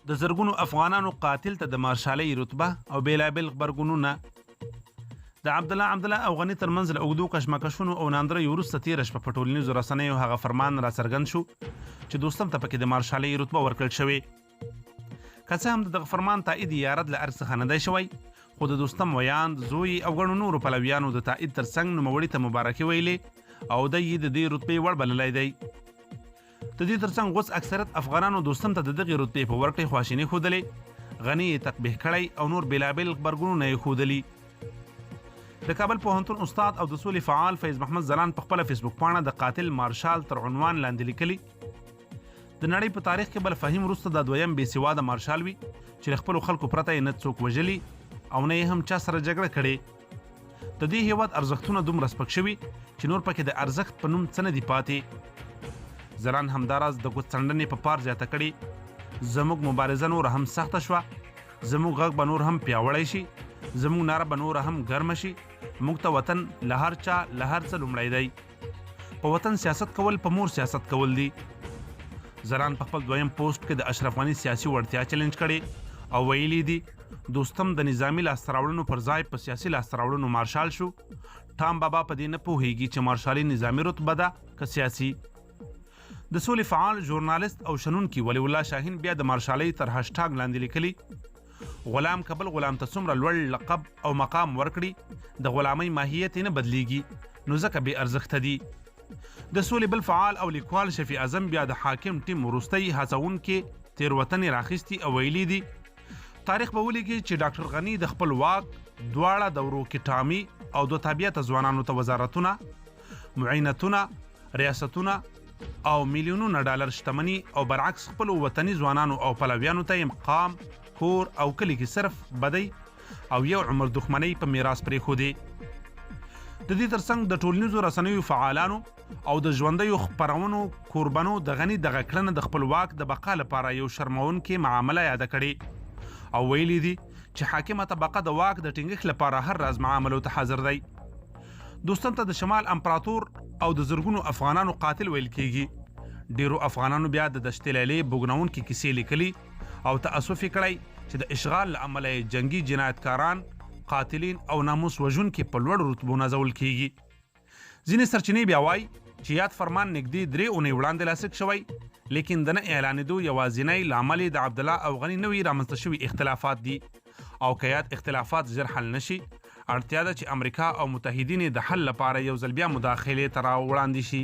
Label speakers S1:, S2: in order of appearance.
S1: د زرګونو افغانانو قاتل ته د مارشالۍ رتبه او بیلابل غبرګونونه. د عبدالله او غني ترمنځ له اوږدو کشمکشونو او ناندریو وروسته تېره شپه په ټولنیزو رسنیو هغه فرمان راڅرګند شو چې دوستم ته پکې د مارشالۍ رتبه ورکړل شوې. که څه هم د دغه فرمان تایید یا رد له هر څخه نه دی شوی، خو د دوستم ویاند زوی او ګڼو نورو پلویانو د تایید ترڅنګ نوموړي ته مبارکي ویلې او دی یې د دې رتبې وړ بللی دی. د دې ترڅنګ اوس اکثریت افغانانو دوستم ته د دغې رتبې په ورکړې خواشیني ښودلې، غني یې تقبیح کړی او نور بېلابېل غبرګونونه یې ښودلي. د کابل پوهنتون استاد او د سولې فعال فیض محمد ځلاند په خپله فیسبوک پاڼه د قاتل مارشال تر عنوان لاندې لیکلي: د نړۍ په تاریخ کې بل فهیم وروسته دا دویم بېسواده مارشال وي چې له خپلو خلکو پرته یې نه څوک وژلي او نه یې هم چا سره جګړه کړې. د دې هېواد ارزښتونه دومره سپک شوي چې نور پکې د ارزښت په نوم څه نه دي پاتې. ځلاند همداراز د ګوت څنډنې په پار زیاته کړې: زموږ مبارزه نوره هم سخته شوه، زموږ غږ به نور هم پیاوړی شي، زموږ ناره به نوره هم ګرمه شي. موږ ته وطن له هر چا له هر څه لومړی دی. په وطن سیاست کول په مور سیاست کول دي. ځلاند په خپل دویم پوسټ کې د اشرف غني سیاسي وړتیا چیلنج کړې او ویلي دي دوستم د نظامي لاسته راوړنو پر ځای په سیاسي لاسته راوړنو مارشال شو. ټام بابا په دې نه پوهیږي چې مارشالي نظامي رتبه ده که سیاسي. د سولې فعال ژورنالست او شنونکي ولی الله شاهین بیا د مارشالۍ تر هشټاګ لاندې لیکلي: غلام کبل غلام ته څومره لوړ لقب او مقام ورکړي، د غلامۍ ماهیت یې نه بدلیږي، نو ځکه بې ارزښته دي. د سولې بل فعال او لیکوال شفیع اعظم بیا د حاکم ټیم وروستی هڅونکې تېروتنې راخیستي او ویلي دي: تاریخ به ولیکي چې ډاکټر غني د خپل واک دواړه دورو کې ټامي او دو تابعیته ځوانانو ته وزارتونه، معینتونه، ریاستونه او میلیونونه ډالر شتمني او برعکس خپلو وطني ځوانانو او پلویانو ته یې مقام، کور او کلي کې صرف بدی او یو عمر دښمنۍ په میراث پرېښودې. د دې ترڅنګ د ټولنیزو رسنیو فعالانو او د ژوندیو خپرونو کوربنو د غني دغه کړنه د خپل واک د بقا لپاره یو شرمونکې معامله یاده کړې او ویلي دي چې حاکمه طبقه د واک د ټینګښت لپاره هر راز معاملو ته حاضر دی. دوستم ته د شمال امپراتور او د زرګونو افغانانو قاتل ویل کیږي. ډیرو افغانانو بیا د دشت لیلې بوګنونکې کیسې لیکلي او تأسف یې کړی چې د اشغال له امله جنگي جنایتکاران، قاتلین او ناموس وژونکي په لوړو رتبو نازول کیږي. ځینې سرچینې بیا وایي چې یاد فرمان نږدې 3 اونۍ وړاندې لاسلیک شوی، لیکن د نه اعلانېدو یوازینی لامل د عبدالله او غني نوي رامنځته شوي اختلافات دي او که یاد اختلافات ژر حل نشي، اړتیا ده چې امریکا او متحدین د حل لپاره یو ځل بیا مداخلې ته راوړاندې شي.